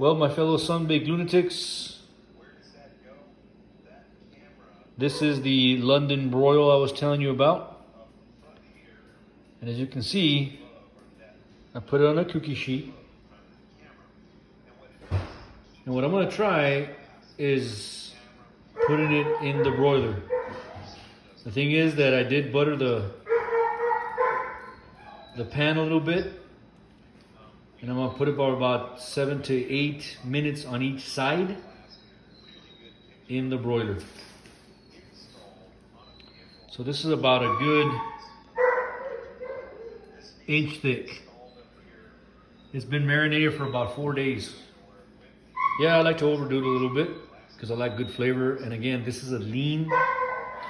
Well, my fellow sun-baked lunatics, this is the London broil I was telling you about. And as you can see, I put it on a cookie sheet. And what I'm going to try is putting it in the broiler. The thing is that I did butter the pan a little bit. And I'm going to put it about 7 to 8 minutes on each side in the broiler. So this is about a good inch thick. It's been marinated for about 4 days. Yeah, I like to overdo it a little bit because I like good flavor. And again, this is a lean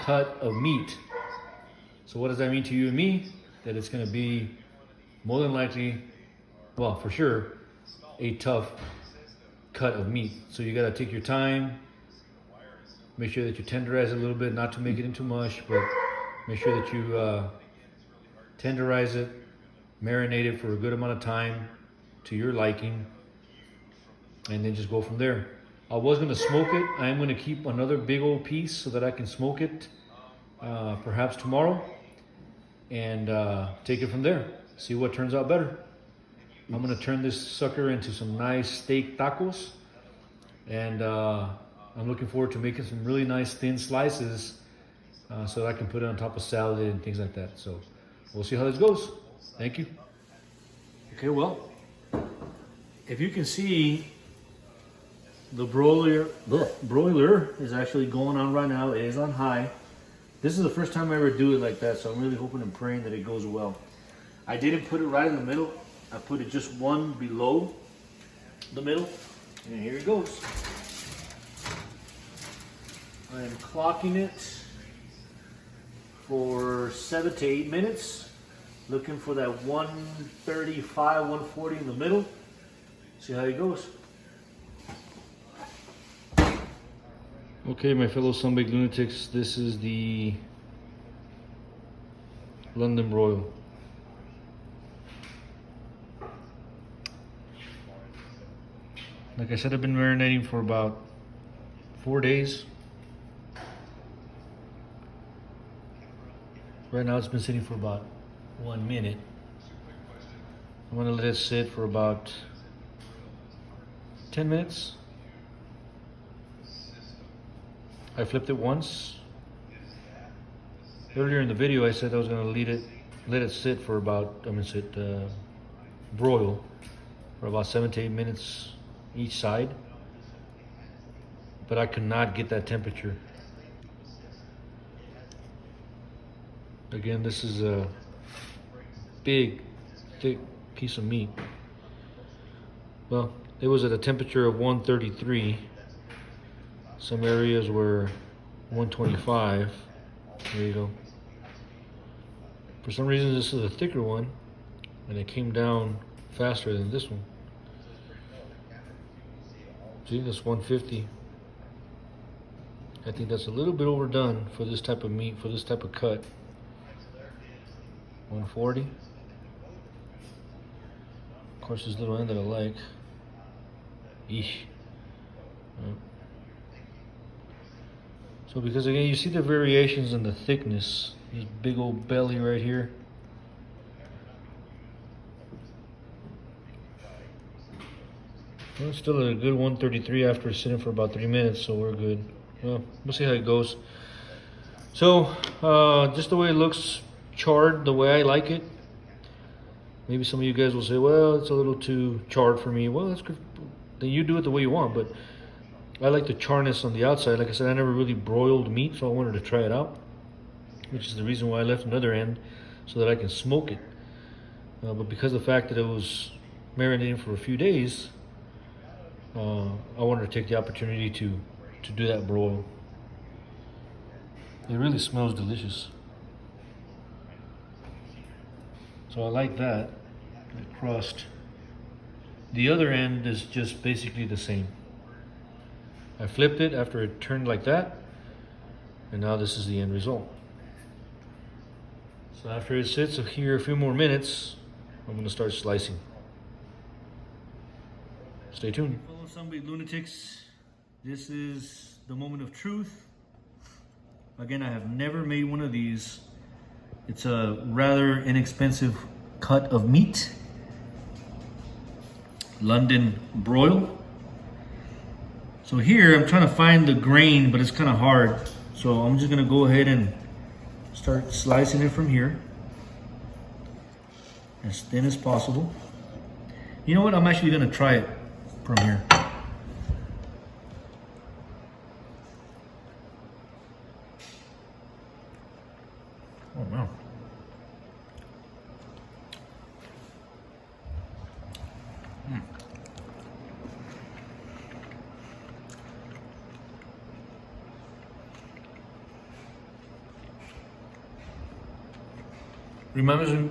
cut of meat. So what does that mean to you and me? That it's going to be more than likely, well, for sure, a tough cut of meat. So you got to take your time. Make sure that you tenderize it a little bit, not to make it into mush, but make sure that you tenderize it, marinate it for a good amount of time to your liking, and then just go from there. I was going to smoke it. I am going to keep another big old piece so that I can smoke it perhaps tomorrow and take it from there. See what turns out better. I'm going to turn this sucker into some nice steak tacos, and I'm looking forward to making some really nice thin slices so that I can put it on top of salad and things like that. So we'll see how this goes. Thank you. Okay, well, if you can see, the broiler is actually going on right now. It is on high. This is the first time I ever do it like that, so I'm really hoping and praying that it goes well. I didn't put it right in the middle. I put it just one below the middle, and here it goes. I am clocking it for 7 to 8 minutes, looking for that 135, 140 in the middle. See how it goes. Okay, my fellow sun-baked lunatics, this is the London broil. Like I said, I've been marinating for about 4 days. Right now it's been sitting for about 1 minute. I'm gonna let it sit for about 10 minutes. I flipped it once. Earlier in the video I said I was gonna let it sit for about, broil for about 7 to 8 minutes each side. But I could not get that temperature. Again, this is a big, thick piece of meat. Well, it was at a temperature of 133. Some areas were 125. There you go. For some reason, this is a thicker one, and it came down faster than this one. See, that's 150. I think that's a little bit overdone for this type of meat, for this type of cut. 140. Of course, this little end that I like. Eesh. So because again, you see the variations in the thickness. This big old belly right here. Well, it's still a good 133 after sitting for about 3 minutes, so we're good. Well, we'll see how it goes. So, just the way it looks, charred the way I like it. Maybe some of you guys will say, well, it's a little too charred for me. Well, that's good. Then you do it the way you want, but I like the charness on the outside. Like I said, I never really broiled meat, so I wanted to try it out, which is the reason why I left another end so that I can smoke it. But because of the fact that it was marinating for a few days, I wanted to take the opportunity to do that broil. It really smells delicious. So I like that crust. The other end is just basically the same. I flipped it after it turned like that, and now this is the end result. So after it sits here a few more minutes, I'm going to start slicing. Stay tuned. Fellow Sunbait lunatics, this is the moment of truth. Again, I have never made one of these. It's a rather inexpensive cut of meat. London broil. So here I'm trying to find the grain, but it's kind of hard. So I'm just gonna go ahead and start slicing it from here. As thin as possible. You know what? I'm actually gonna try it from here. Oh wow.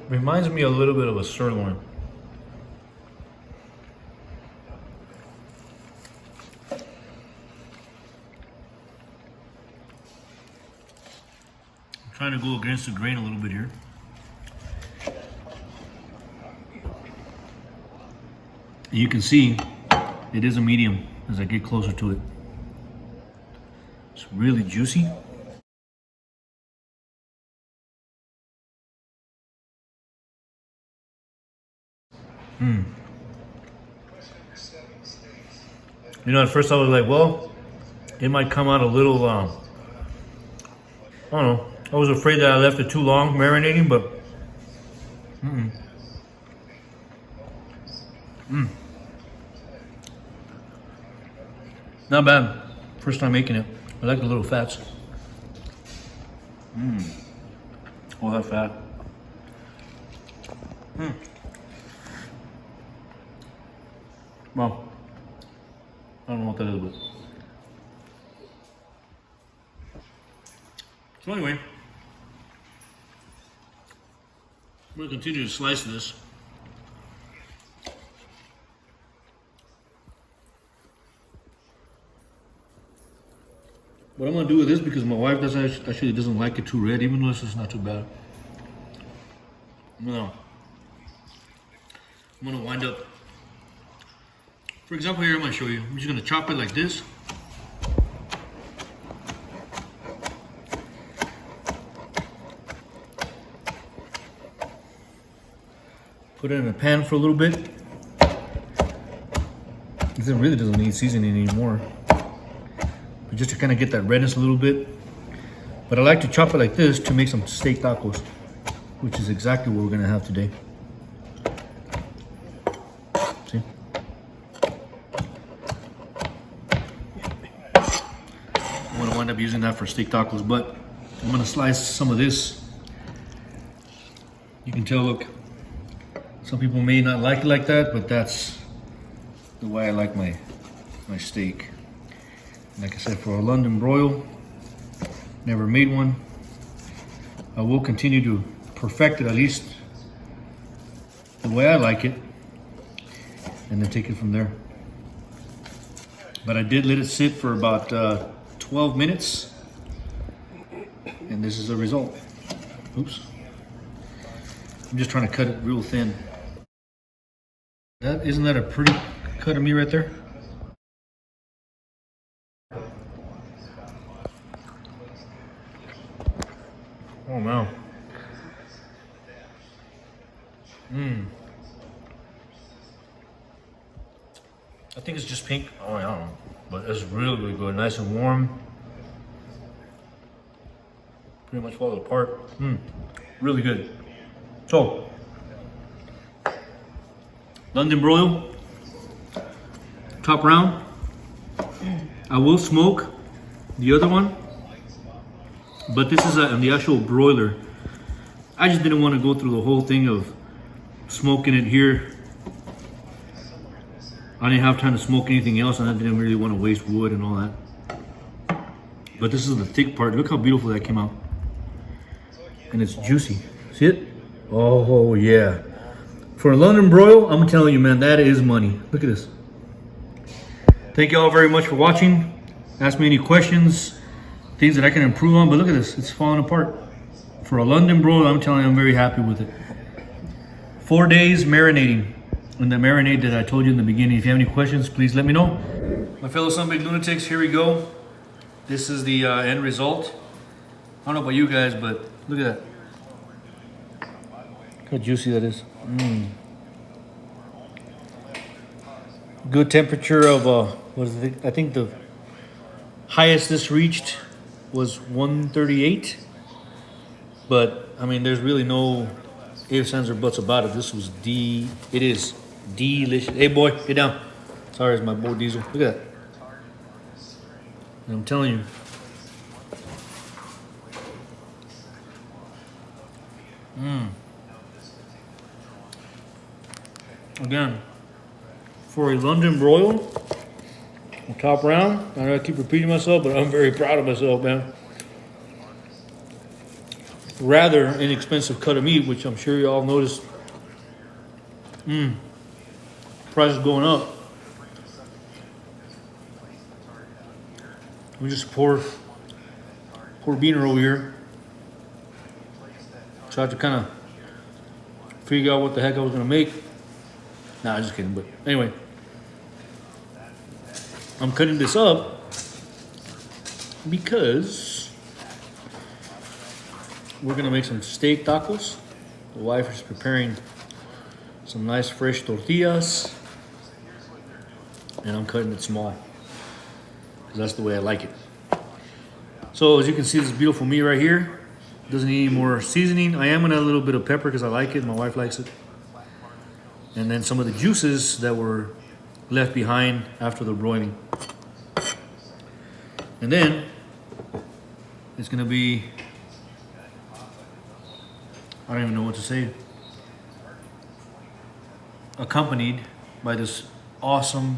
Reminds me a little bit of a sirloin. I'm trying to go against the grain a little bit here. You can see it is a medium as I get closer to it. It's really juicy. You know, at first I was like, well, it might come out a little, I don't know. I was afraid that I left it too long marinating, but not bad. First time making it. I like the little fats. All that fat. Well, I don't know what that is, but so anyway, I'm going to continue to slice this. What I'm going to do with this, because my wife actually doesn't like it too red, even though this is not too bad. I'm going to wind up. For example, here I'm going to show you. I'm just going to chop it like this. Put it in a pan for a little bit. It really doesn't need seasoning anymore. But just to kind of get that redness a little bit. But I like to chop it like this to make some steak tacos, which is exactly what we're going to have today. See? I'm going to wind up using that for steak tacos, but I'm going to slice some of this. You can tell, look, some people may not like it like that, but that's the way I like my steak. Like I said, for a London broil, never made one. I will continue to perfect it, at least the way I like it, and then take it from there. But I did let it sit for about 12 minutes, and this is the result. Oops. I'm just trying to cut it real thin. Isn't that a pretty cut of meat right there? Oh wow. I think it's just pink. Oh, I don't know. But it's really, really good. Nice and warm. Pretty much falls apart. Really good. So, London broil, top round. I will smoke the other one, but this is the actual broiler. I just didn't want to go through the whole thing of smoking it here. I didn't have time to smoke anything else, and I didn't really want to waste wood and all that. But this is the thick part. Look how beautiful that came out. And it's juicy. See it? Oh yeah. For a London broil, I'm telling you, man, that is money. Look at this. Thank you all very much for watching. Ask me any questions, things that I can improve on, but look at this, it's falling apart. For a London broil, I'm telling you, I'm very happy with it. 4 days marinating. and the marinade that I told you in the beginning. If you have any questions, please let me know. My fellow Sunbaked lunatics, here we go. This is the end result. I don't know about you guys, but look at that. Look how juicy that is. Good temperature of, what is it? I think the highest this reached was 138. But, I mean, there's really no ifs, ands, or buts about it. This was it is delicious. Hey, boy, get down. Sorry, it's my boy Diesel. Look at that. And I'm telling you. Again, for a London broil, top round, I know I keep repeating myself, but I'm very proud of myself, man. Rather inexpensive cut of meat, which I'm sure you all noticed. Price is going up. We just pour beaner over here. Tried to kind of figure out what the heck I was gonna make. Nah, I'm just kidding, but anyway. I'm cutting this up because we're gonna make some steak tacos. The wife is preparing some nice fresh tortillas, and I'm cutting it small because that's the way I like it. So as you can see, this beautiful meat right here doesn't need any more seasoning. I am gonna add a little bit of pepper because I like it. My wife likes it. And then some of the juices that were left behind after the broiling. And then it's gonna be, I don't even know what to say, accompanied by this awesome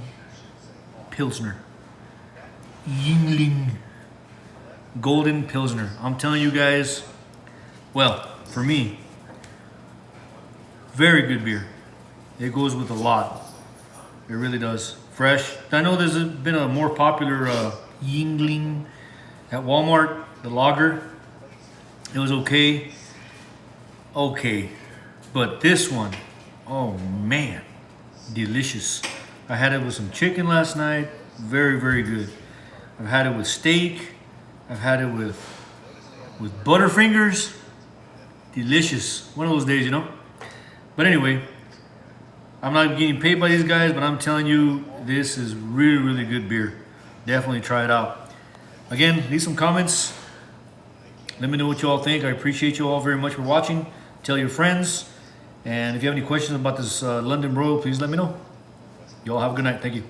Pilsner. Yingling Golden Pilsner. I'm telling you guys, well, for me, very good beer. It goes with a lot. It really does. Fresh. I know there's been a more popular Yingling at Walmart, the lager. It was okay. Okay. But this one, oh man, delicious. I had it with some chicken last night. Very, very good. I've had it with steak. I've had it with Butterfingers. Delicious. One of those days, you know. But anyway, I'm not getting paid by these guys, but I'm telling you, this is really, really good beer. Definitely try it out. Again, leave some comments. Let me know what you all think. I appreciate you all very much for watching. Tell your friends. And if you have any questions about this London broil, please let me know. You all have a good night. Thank you.